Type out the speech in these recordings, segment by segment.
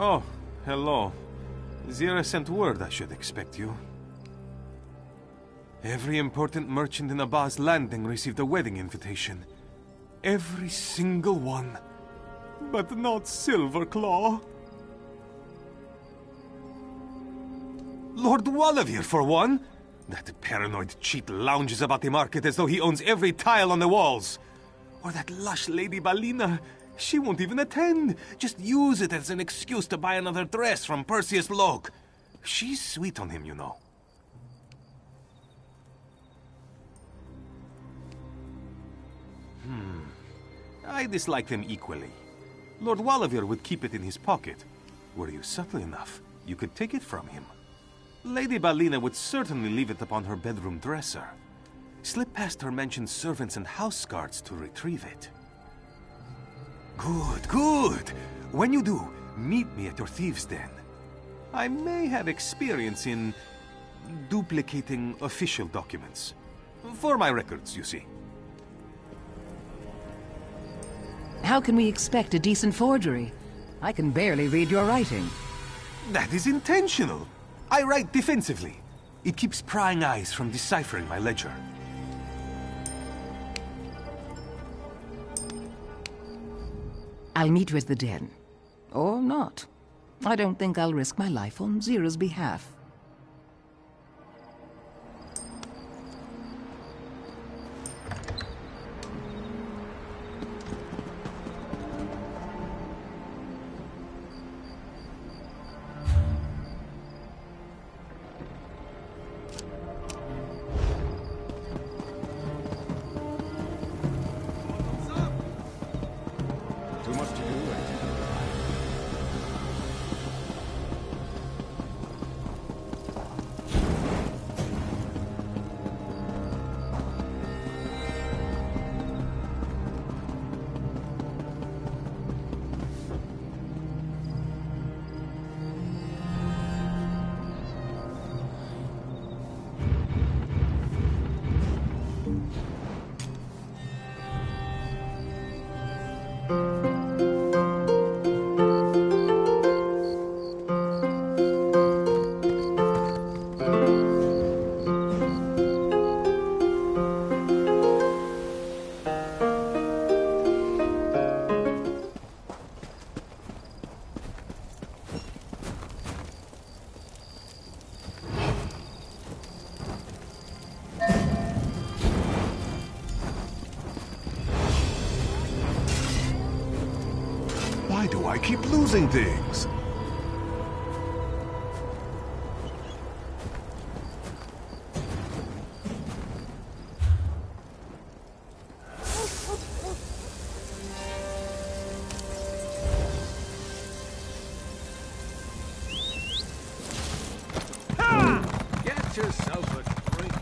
Oh, hello. Zira sent word I should expect you. Every important merchant in Abba's landing received a wedding invitation. Every single one. But not Silverclaw. Lord Wallavier, for one. That paranoid cheat lounges about the market as though he owns every tile on the walls. Or that lush Lady Balina. She won't even attend. Just use it as an excuse to buy another dress from Perseus Locke. She's sweet on him, you know. I dislike them equally. Lord Wallavier would keep it in his pocket. Were you subtle enough, you could take it from him. Lady Balina would certainly leave it upon her bedroom dresser. Slip past her mansion's servants and house guards to retrieve it. Good, good. When you do, meet me at your thieves' den. I may have experience in duplicating official documents. For my records, you see. How can we expect a decent forgery? I can barely read your writing. That is intentional. I write defensively. It keeps prying eyes from deciphering my ledger. I'll meet you at the den. Or not. I don't think I'll risk my life on Zira's behalf. Why do I keep losing things? Get yourself a drink.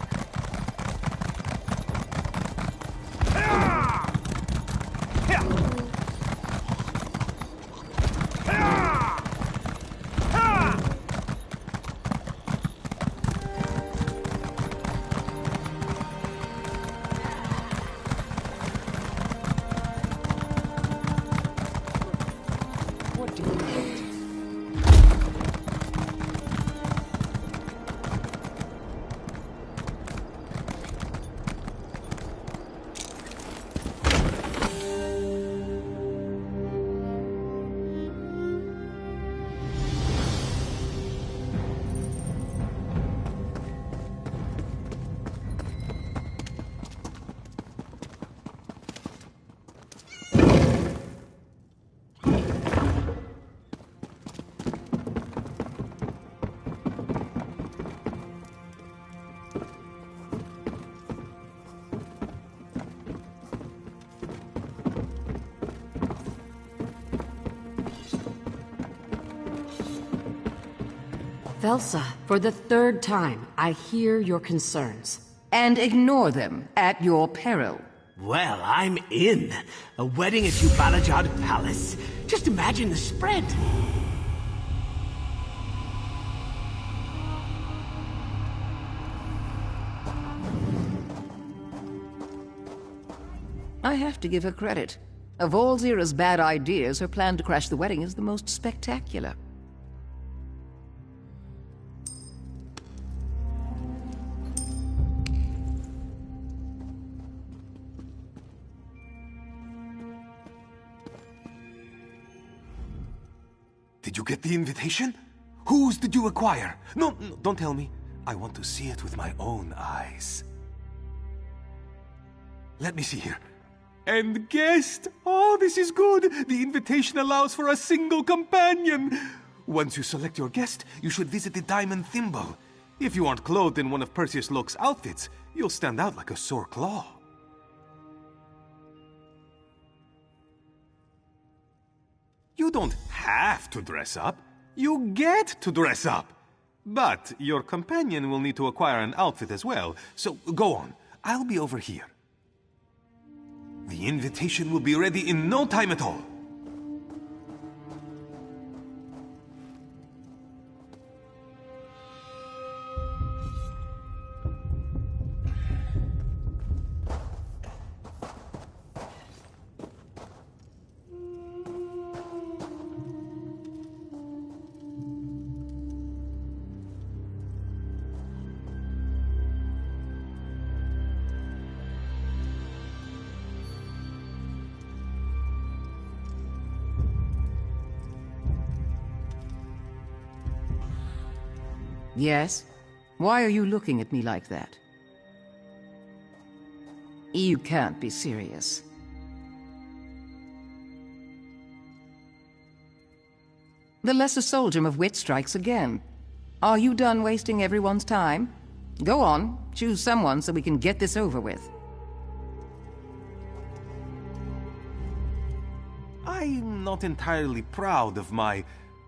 What do you want? Velsa, for the third time, I hear your concerns. And ignore them at your peril. Well, I'm in. A wedding at Ubalajad Palace. Just imagine the spread. I have to give her credit. Of all Zira's bad ideas, her plan to crash the wedding is the most spectacular. Did you get the invitation? Whose did you acquire? No, don't tell me. I want to see it with my own eyes. Let me see here. And guest! Oh, this is good! The invitation allows for a single companion! Once you select your guest, you should visit the Diamond Thimble. If you aren't clothed in one of Perseus Locke's outfits, you'll stand out like a sore claw. You don't have to dress up. You get to dress up. But your companion will need to acquire an outfit as well, so go on. I'll be over here. The invitation will be ready in no time at all. Yes? Why are you looking at me like that? You can't be serious. The lesser soldier of wit strikes again. Are you done wasting everyone's time? Go on, choose someone so we can get this over with. I'm not entirely proud of my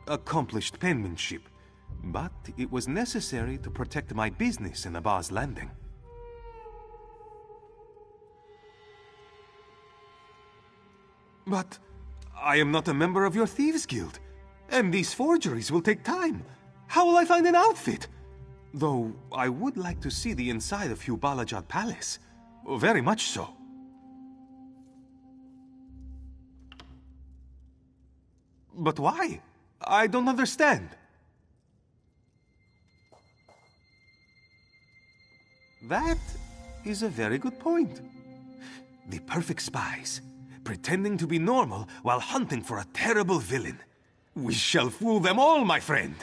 accomplished penmanship, but it was necessary to protect my business in Abba's Landing. But I am not a member of your Thieves Guild, and these forgeries will take time. How will I find an outfit? Though I would like to see the inside of Hugh Balajad Palace. Very much so. But why? I don't understand. That is a very good point. The perfect spies, pretending to be normal while hunting for a terrible villain. We shall fool them all, my friend.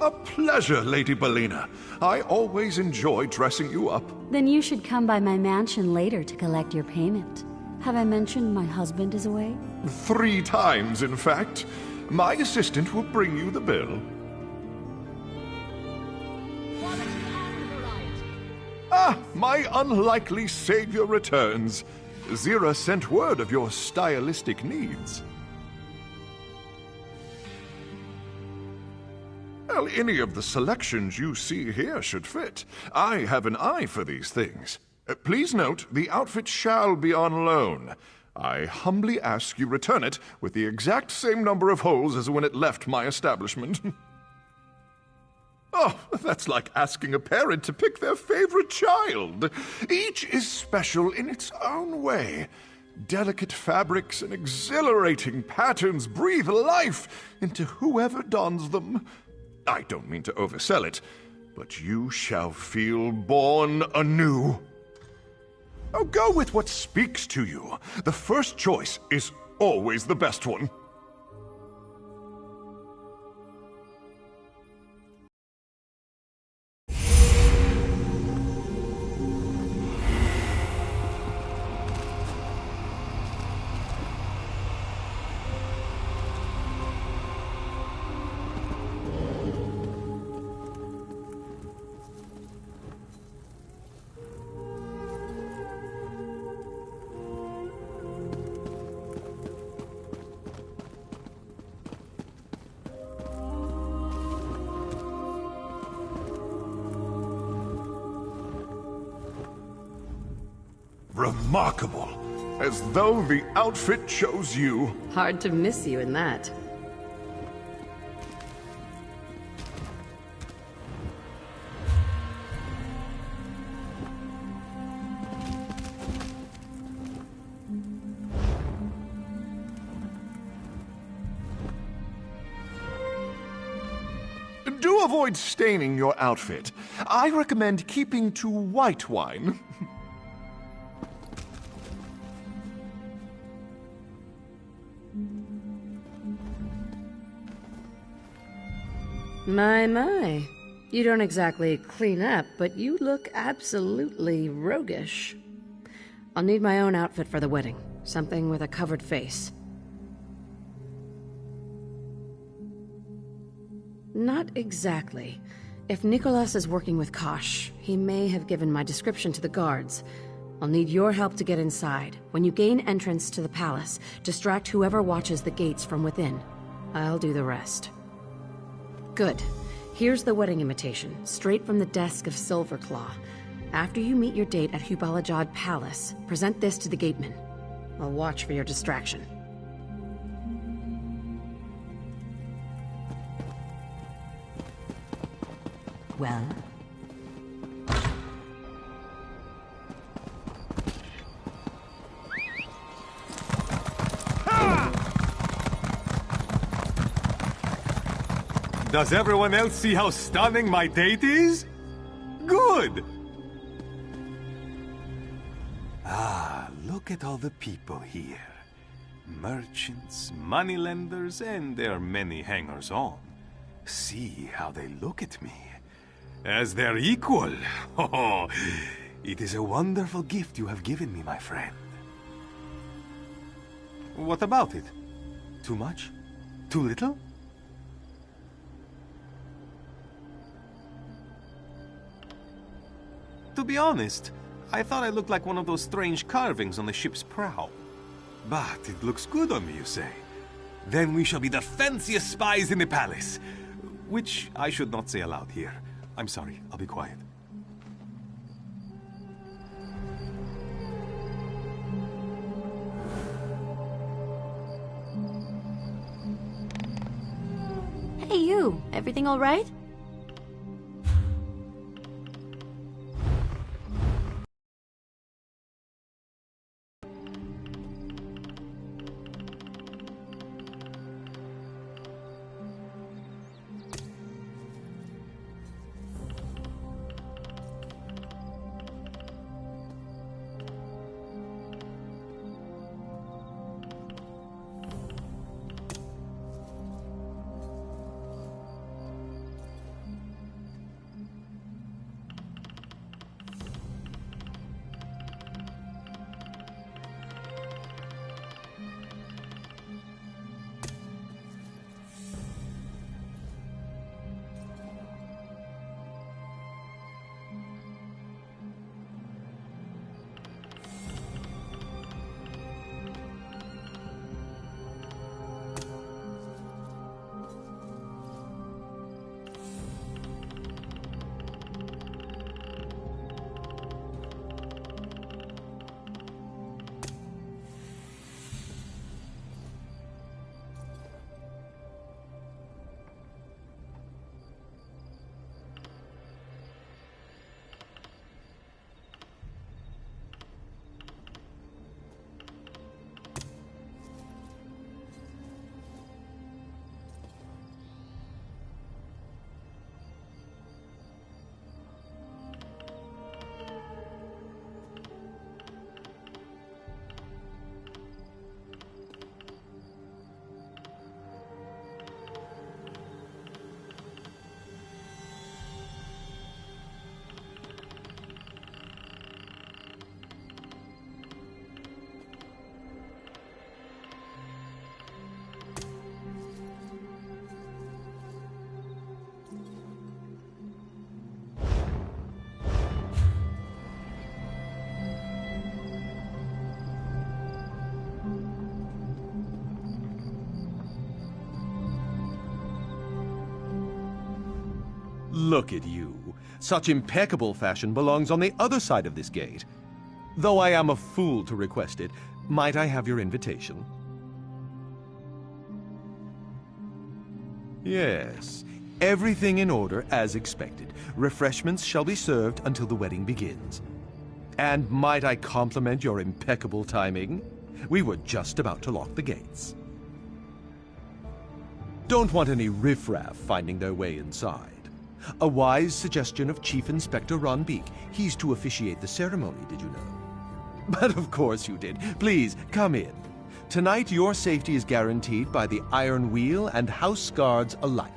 A pleasure, Lady Bellina. I always enjoy dressing you up. Then you should come by my mansion later to collect your payment. Have I mentioned my husband is away? 3 times, in fact. My assistant will bring you the bill. Ah, my unlikely savior returns. Zira sent word of your stylistic needs. Well, any of the selections you see here should fit. I have an eye for these things. Please note, the outfit shall be on loan. I humbly ask you return it with the exact same number of holes as when it left my establishment. Oh, that's like asking a parent to pick their favorite child. Each is special in its own way. Delicate fabrics and exhilarating patterns breathe life into whoever dons them. I don't mean to oversell it, but you shall feel born anew. Oh, go with what speaks to you. The first choice is always the best one. Remarkable. As though the outfit chose you. Hard to miss you in that. Do avoid staining your outfit. I recommend keeping to white wine. My. You don't exactly clean up, but you look absolutely roguish. I'll need my own outfit for the wedding. Something with a covered face. Not exactly. If Nicholas is working with Kosh, he may have given my description to the guards. I'll need your help to get inside. When you gain entrance to the palace, distract whoever watches the gates from within. I'll do the rest. Good. Here's the wedding invitation, straight from the desk of Silverclaw. After you meet your date at Hubalajad Palace, present this to the gateman. I'll watch for your distraction. Well? Does everyone else see how stunning my date is? Good! Ah, look at all the people here. Merchants, moneylenders, and their many hangers-on. See how they look at me. As their equal. Oh, it is a wonderful gift you have given me, my friend. What about it? Too much? Too little? To be honest, I thought I looked like one of those strange carvings on the ship's prow. But it looks good on me, you say. Then we shall be the fanciest spies in the palace. Which I should not say aloud here. I'm sorry, I'll be quiet. Hey, you. Everything all right? Look at you. Such impeccable fashion belongs on the other side of this gate. Though I am a fool to request it, might I have your invitation? Yes. Everything in order as expected. Refreshments shall be served until the wedding begins. And might I compliment your impeccable timing? We were just about to lock the gates. Don't want any riffraff finding their way inside. A wise suggestion of Chief Inspector Ron Beek. He's to officiate the ceremony, did you know? But of course you did. Please, come in. Tonight your safety is guaranteed by the Iron Wheel and House Guards alike.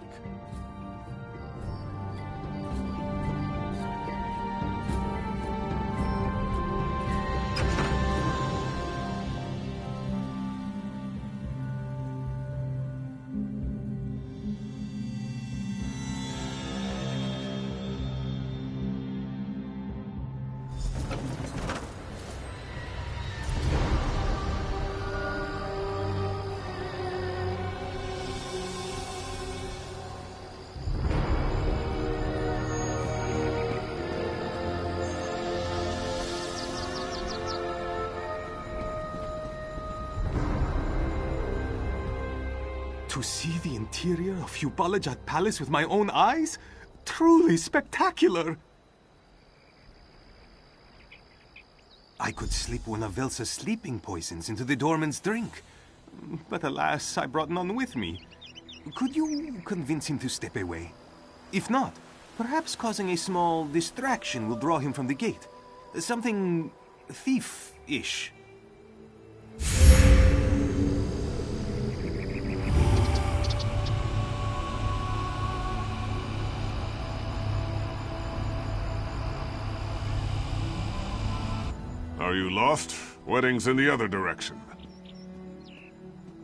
To see the interior of Ubalajat Palace with my own eyes? Truly spectacular! I could slip one of Velsa's sleeping poisons into the doorman's drink. But alas, I brought none with me. Could you convince him to step away? If not, perhaps causing a small distraction will draw him from the gate. Something thief-ish. Are you lost? Wedding's in the other direction.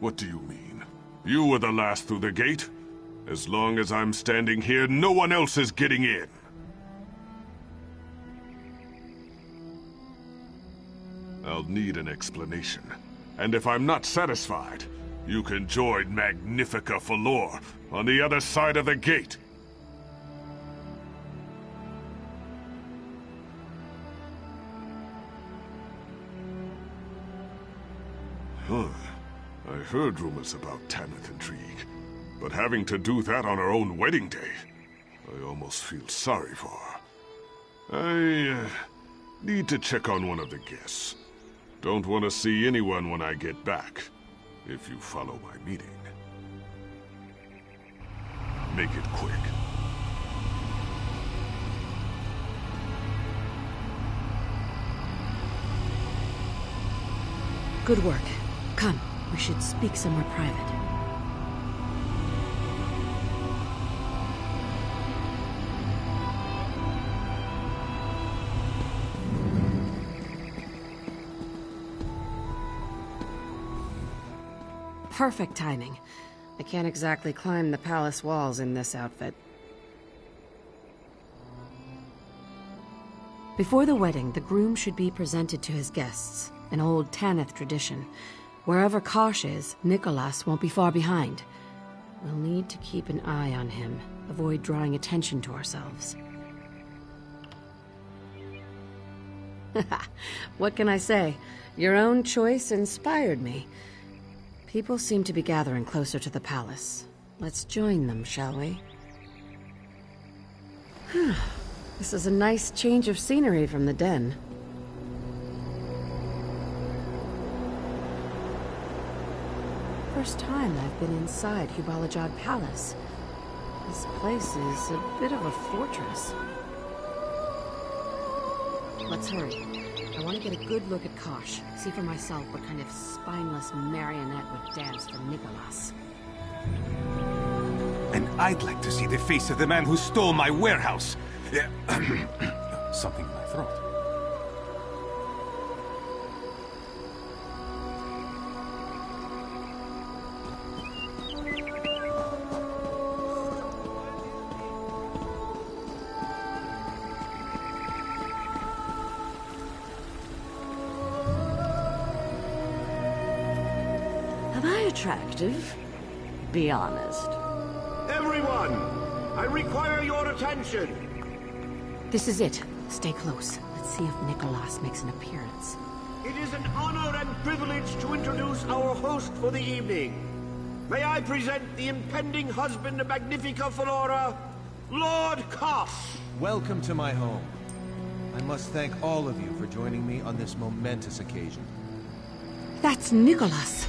What do you mean? You were the last through the gate? As long as I'm standing here, no one else is getting in. I'll need an explanation. And if I'm not satisfied, you can join Magnifica Falor on the other side of the gate. Huh. I heard rumors about Tanith intrigue, but having to do that on her own wedding day, I almost feel sorry for her. I need to check on one of the guests. Don't want to see anyone when I get back, if you follow my meaning. Make it quick. Good work. Come, we should speak somewhere private. Perfect timing. I can't exactly climb the palace walls in this outfit. Before the wedding, the groom should be presented to his guests, an old Tanith tradition. Wherever Kosh is, Nicholas won't be far behind. We'll need to keep an eye on him, avoid drawing attention to ourselves. What can I say? Your own choice inspired me. People seem to be gathering closer to the palace. Let's join them, shall we? This is a nice change of scenery from the den. First time I've been inside Ubalajad Palace. This place is a bit of a fortress. Let's hurry. I want to get a good look at Kosh, see for myself what kind of spineless marionette would dance for Nicholas. And I'd like to see the face of the man who stole my warehouse. Something in my throat. Am I attractive? Be honest. Everyone! I require your attention. This is it. Stay close. Let's see if Nicholas makes an appearance. It is an honor and privilege to introduce our host for the evening. May I present the impending husband of Magnifica Flora, Lord Kosh. Welcome to my home. I must thank all of you for joining me on this momentous occasion. That's Nicholas.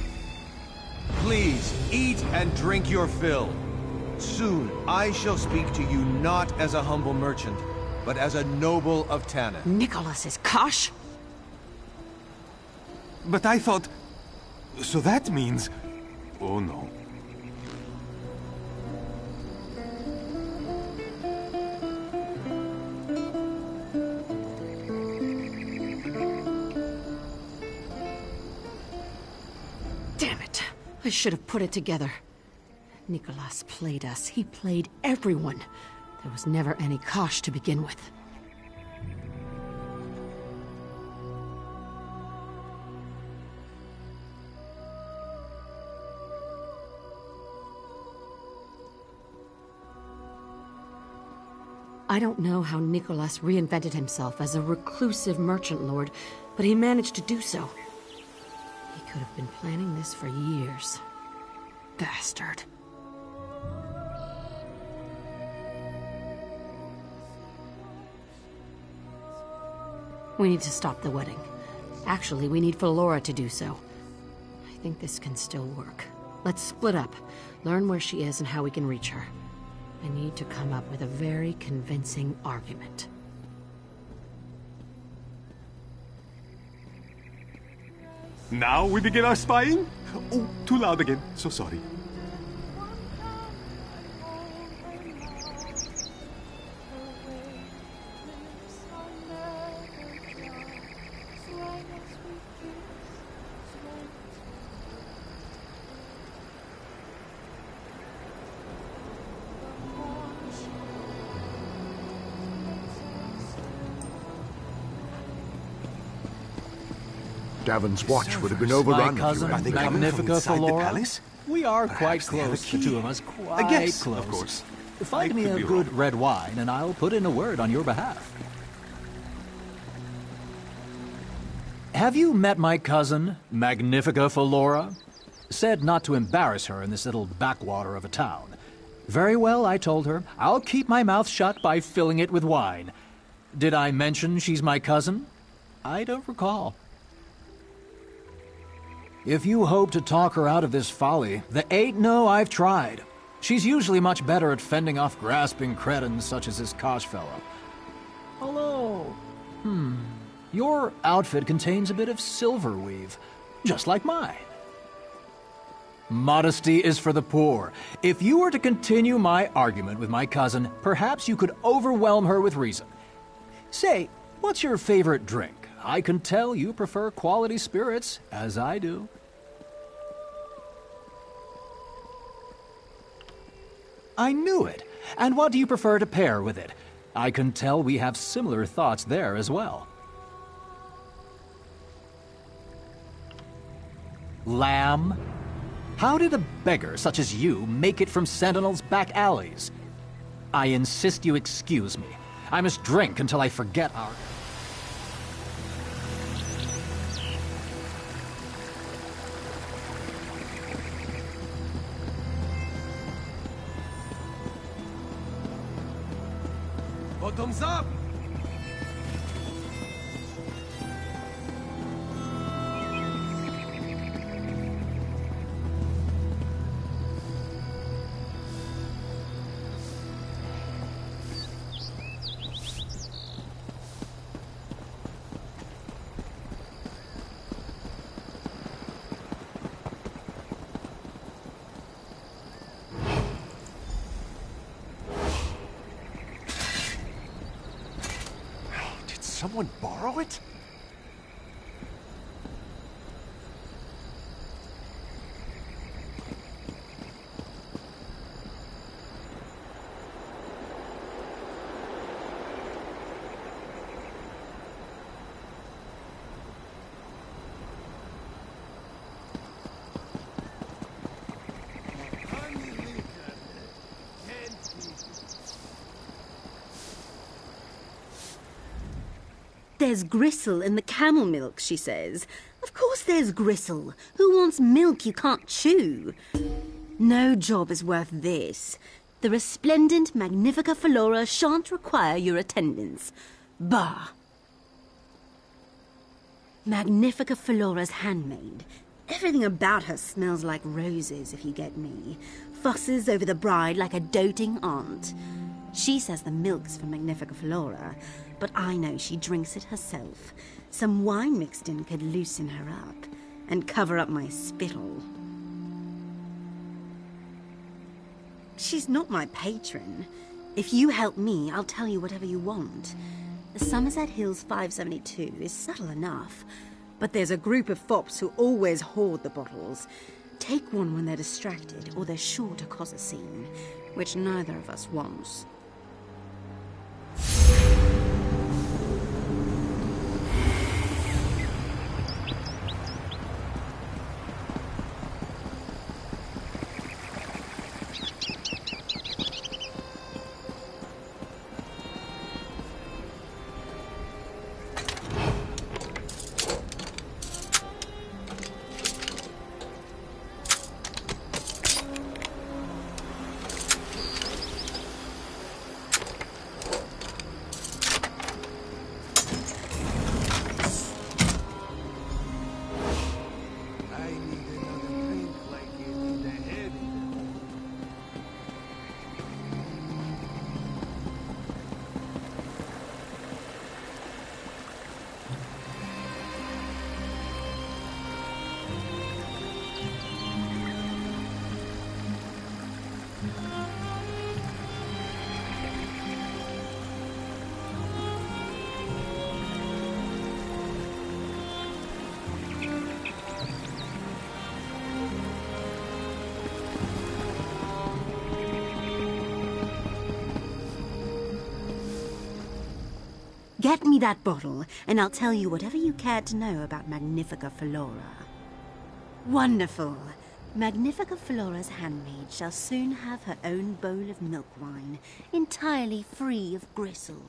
Please, eat and drink your fill. Soon, I shall speak to you not as a humble merchant, but as a noble of Tanna. Nicholas is Kosh? But I thought... So that means... Oh no. Damn it. I should have put it together. Nicholas played us. He played everyone. There was never any Kosh to begin with. I don't know how Nicholas reinvented himself as a reclusive merchant lord, but he managed to do so. He could have been planning this for years. Bastard. We need to stop the wedding. Actually, we need Flora to do so. I think this can still work. Let's split up, learn where she is and how we can reach her. I need to come up with a very convincing argument. Now we begin our spying? Oh, too loud again. So sorry. Davon's watch would have been overrun. My cousin, Are they coming from Magnifica inside the Flora. palace? We are quite Perhaps they have close, a the key. two of us. Quite Yes, close. of course. Find I me could a be good wrong. red wine, and I'll put in a word on your behalf. Have you met my cousin, Magnifica Flora? Said not to embarrass her in this little backwater of a town. Very well, I told her. I'll keep my mouth shut by filling it with wine. Did I mention she's my cousin? I don't recall. If you hope to talk her out of this folly, the ain't no I've tried. She's usually much better at fending off grasping cretins such as this Kosh fellow. Hello. Your outfit contains a bit of silver weave, just like mine. Modesty is for the poor. If you were to continue my argument with my cousin, perhaps you could overwhelm her with reason. Say, what's your favorite drink? I can tell you prefer quality spirits, as I do. I knew it. And what do you prefer to pair with it? I can tell we have similar thoughts there as well. Lamb? How did a beggar such as you make it from Sentinel's back alleys? I insist you excuse me. I must drink until I forget our... Bottoms up! Someone borrow it? there's gristle in the camel milk, she says. Of course there's gristle. Who wants milk you can't chew? No job is worth this. The resplendent Magnifica Flora shan't require your attendance. Bah! Magnifica Flora's handmaid. Everything about her smells like roses, if you get me. Fusses over the bride like a doting aunt. She says the milk's from Magnifica Flora, but I know she drinks it herself. Some wine mixed in could loosen her up and cover up my spittle. She's not my patron. If you help me, I'll tell you whatever you want. The Somerset Hills 572 is subtle enough, but there's a group of fops who always hoard the bottles. Take one when they're distracted, or they're sure to cause a scene, which neither of us wants. Get me that bottle, and I'll tell you whatever you care to know about Magnifica Flora. Wonderful. Magnifica Flora's handmaid shall soon have her own bowl of milk wine, entirely free of gristle.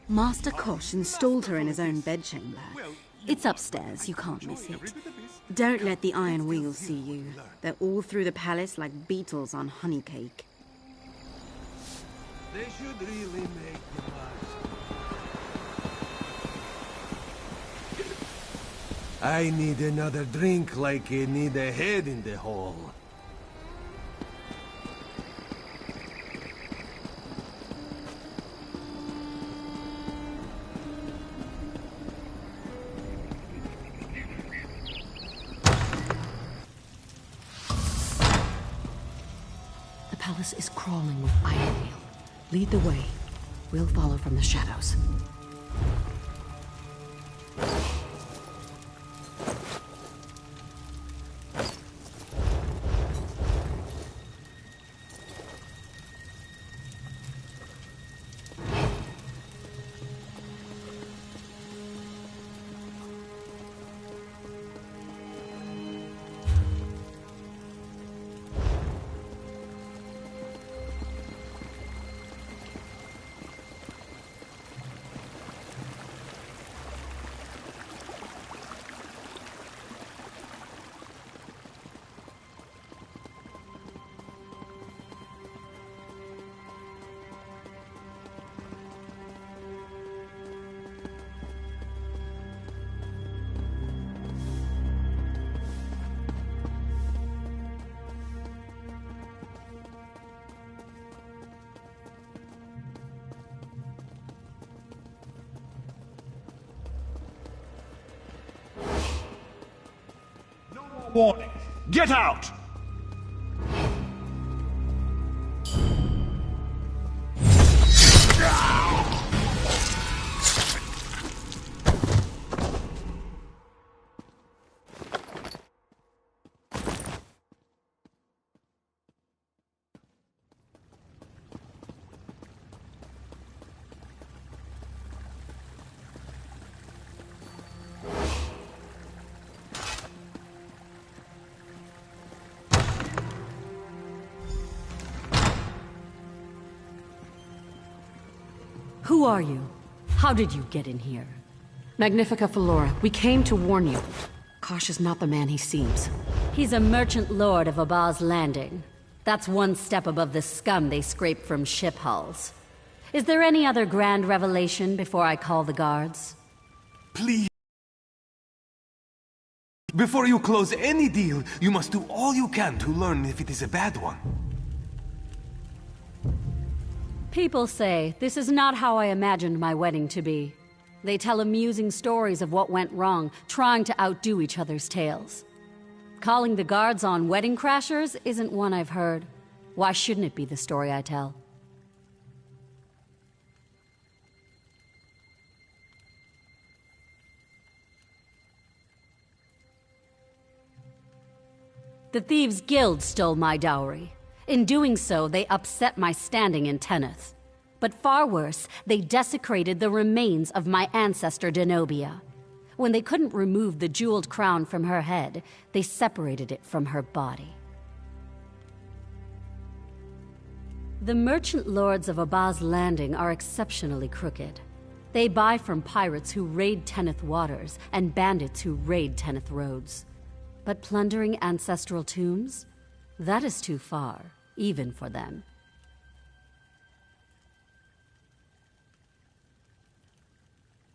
Master Kosh installed her in his own bedchamber. It's upstairs, you can't miss it. Don't let the iron wheels see you. They're all through the palace like beetles on honey cake. They should really make the most. I need another drink like I need a head in the hole. The palace is crawling with iron mail. Lead the way. We'll follow from the shadows. Warning! Get out! Who are you? How did you get in here? Magnifica Flora, we came to warn you. Kosh is not the man he seems. He's a merchant lord of Abba's Landing. That's one step above the scum they scrape from ship hulls. Is there any other grand revelation before I call the guards? Please. Before you close any deal, you must do all you can to learn if it is a bad one. People say this is not how I imagined my wedding to be. They tell amusing stories of what went wrong, trying to outdo each other's tales. Calling the guards on wedding crashers isn't one I've heard. Why shouldn't it be the story I tell? The Thieves Guild stole my dowry. In doing so, they upset my standing in Tenneth. But far worse, they desecrated the remains of my ancestor Denobia. When they couldn't remove the jeweled crown from her head, they separated it from her body. The merchant lords of Abba's Landing are exceptionally crooked. They buy from pirates who raid Tenneth waters and bandits who raid Tenneth roads. But plundering ancestral tombs? That is too far, even for them.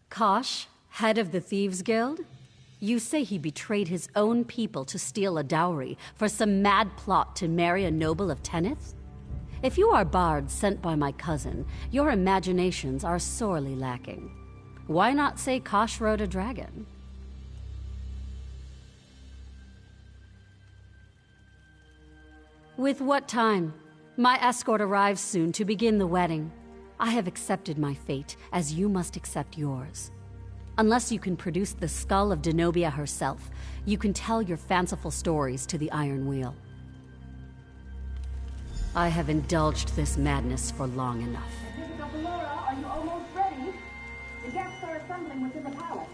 Kosh, head of the Thieves Guild? You say he betrayed his own people to steal a dowry for some mad plot to marry a noble of Tenneth? If you are bards sent by my cousin, your imaginations are sorely lacking. Why not say Kosh rode a dragon? With what time? My escort arrives soon to begin the wedding. I have accepted my fate, as you must accept yours. Unless you can produce the skull of Denobia herself, you can tell your fanciful stories to the Iron Wheel. I have indulged this madness for long enough. Are you almost ready? The guests are assembling within the palace.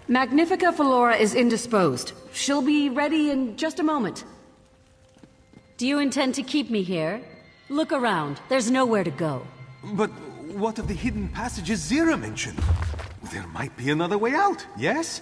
Magnifica Flora is indisposed. She'll be ready in just a moment. Do you intend to keep me here? Look around. There's nowhere to go. But what of the hidden passages Zira mentioned? There might be another way out, yes?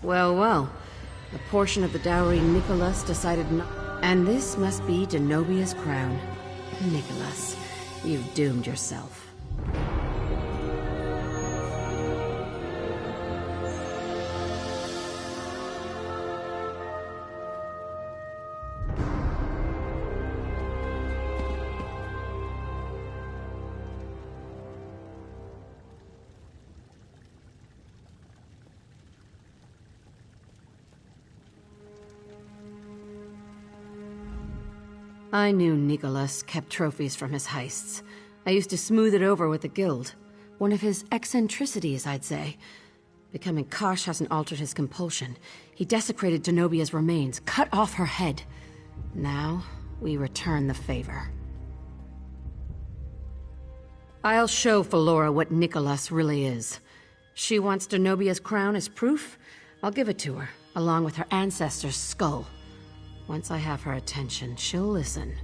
Well, well. A portion of the dowry Nicholas decided not... And this must be Denobia's crown. Nicholas, you've doomed yourself. I knew Nicholas kept trophies from his heists. I used to smooth it over with the guild. One of his eccentricities, I'd say. Becoming Kosh hasn't altered his compulsion. He desecrated Denobia's remains, cut off her head. Now, we return the favor. I'll show Flora what Nicholas really is. She wants Denobia's crown as proof. I'll give it to her, along with her ancestor's skull. Once I have her attention, she'll listen.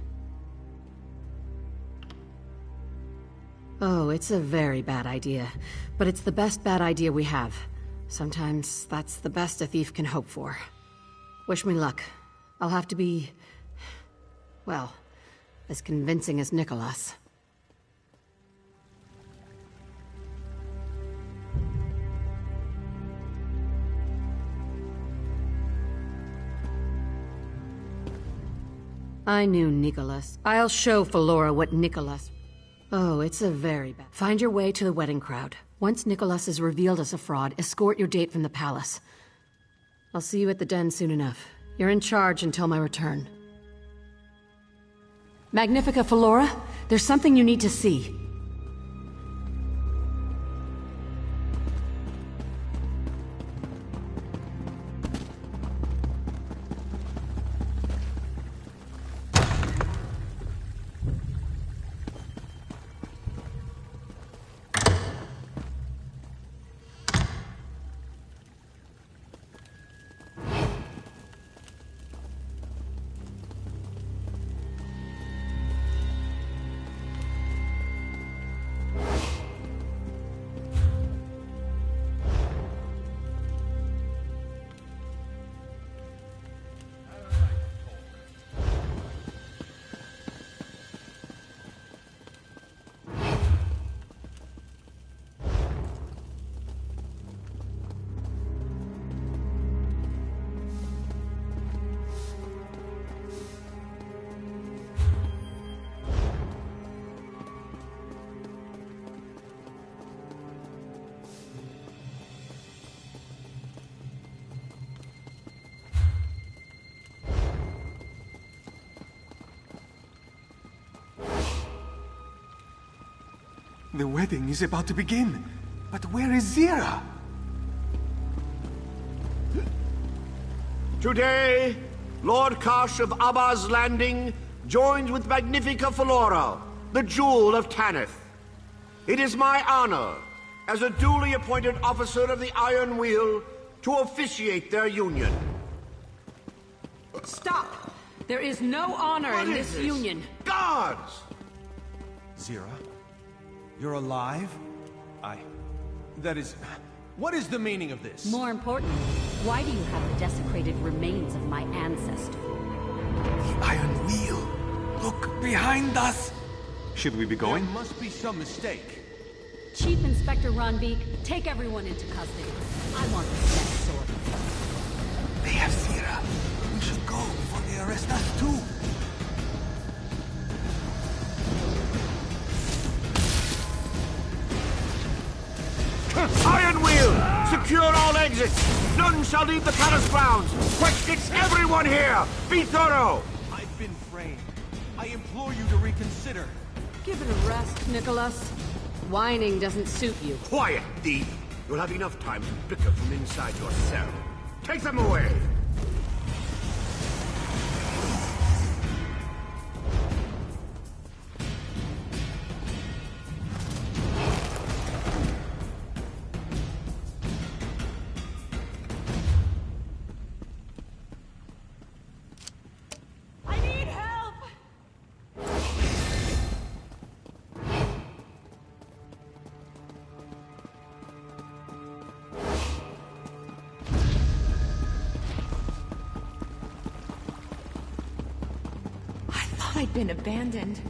Oh, it's a very bad idea. But it's the best bad idea we have. Sometimes that's the best a thief can hope for. Wish me luck. I'll have to be... well, as convincing as Nicholas. I knew Nicholas. I'll show Felora what Nicholas... Oh, it's a very bad... Find your way to the wedding crowd. Once Nicholas is revealed as a fraud, escort your date from the palace. I'll see you at the den soon enough. You're in charge until my return. Magnifica Felora, there's something you need to see. The wedding is about to begin. But where is Zira? Today, Lord Kosh of Abba's Landing joins with Magnifica Felora, the jewel of Tanith. It is my honor, as a duly appointed officer of the Iron Wheel, to officiate their union. Stop! There is no honor in this union. Guards! Zira? You're alive? That is... What is the meaning of this? More importantly, why do you have the desecrated remains of my ancestor? The Iron Wheel! Look behind us! Should we be going? There must be some mistake. Chief Inspector Ronbeek, take everyone into custody. I want this next sword. They have Zira. We should go before they arrest us too. Iron Wheel! Secure all exits! None shall leave the palace grounds! Questions everyone here! Be thorough! I've been framed. I implore you to reconsider. Give it a rest, Nicholas. Whining doesn't suit you. Quiet, thief! You'll have enough time to bicker from inside your cell. Take them away! I'd been abandoned.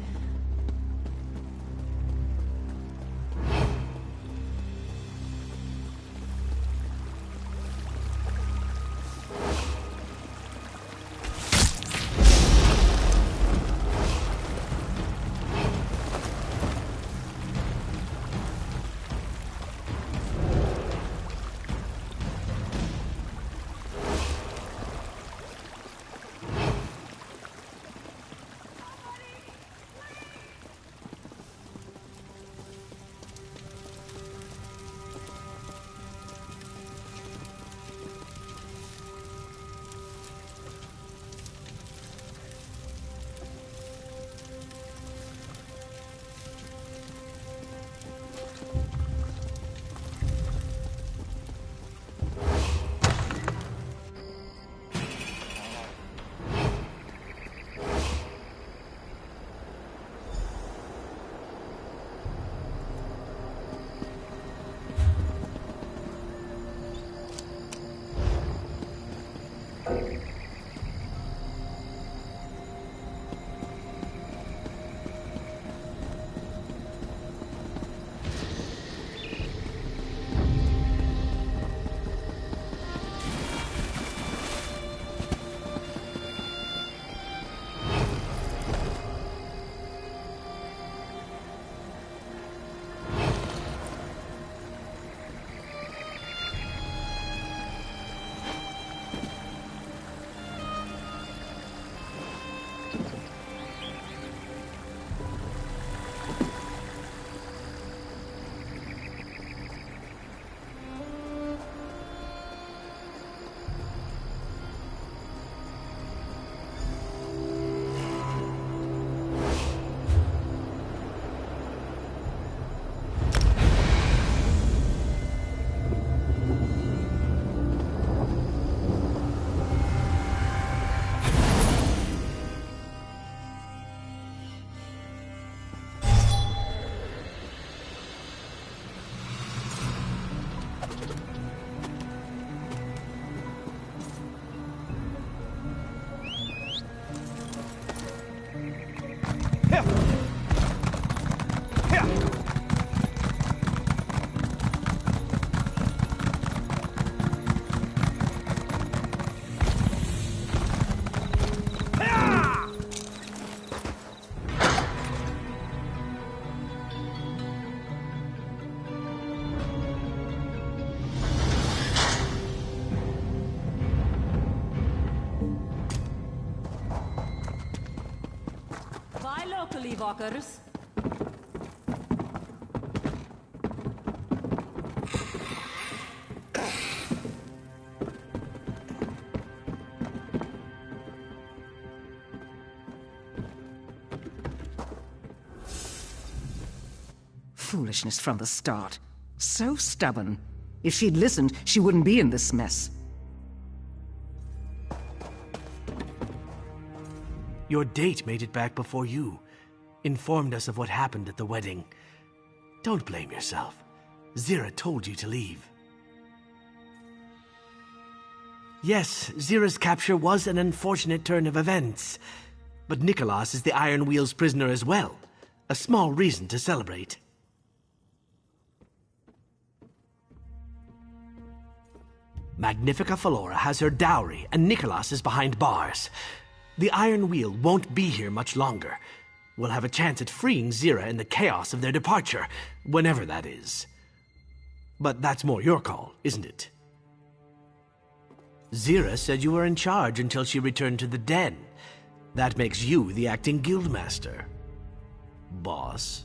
Buy locally, walkers. Foolishness from the start. So stubborn. If she'd listened, she wouldn't be in this mess. Your date made it back before you. Informed us of what happened at the wedding. Don't blame yourself. Zira told you to leave. Yes, Zira's capture was an unfortunate turn of events. But Nicholas is the Iron Wheel's prisoner as well. A small reason to celebrate. Magnifica Flora has her dowry, and Nicholas is behind bars. The Iron Wheel won't be here much longer. We'll have a chance at freeing Zira in the chaos of their departure, whenever that is. But that's more your call, isn't it? Zira said you were in charge until she returned to the den. That makes you the acting guildmaster. Boss.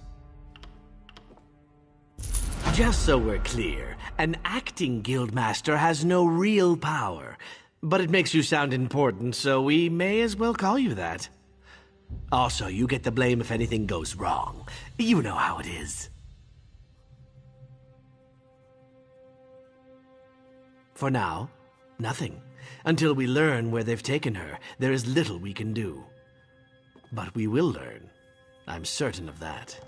Just so we're clear, an acting guildmaster has no real power. But it makes you sound important, so we may as well call you that. Also, you get the blame if anything goes wrong. You know how it is. For now, nothing. Until we learn where they've taken her, there is little we can do. But we will learn. I'm certain of that.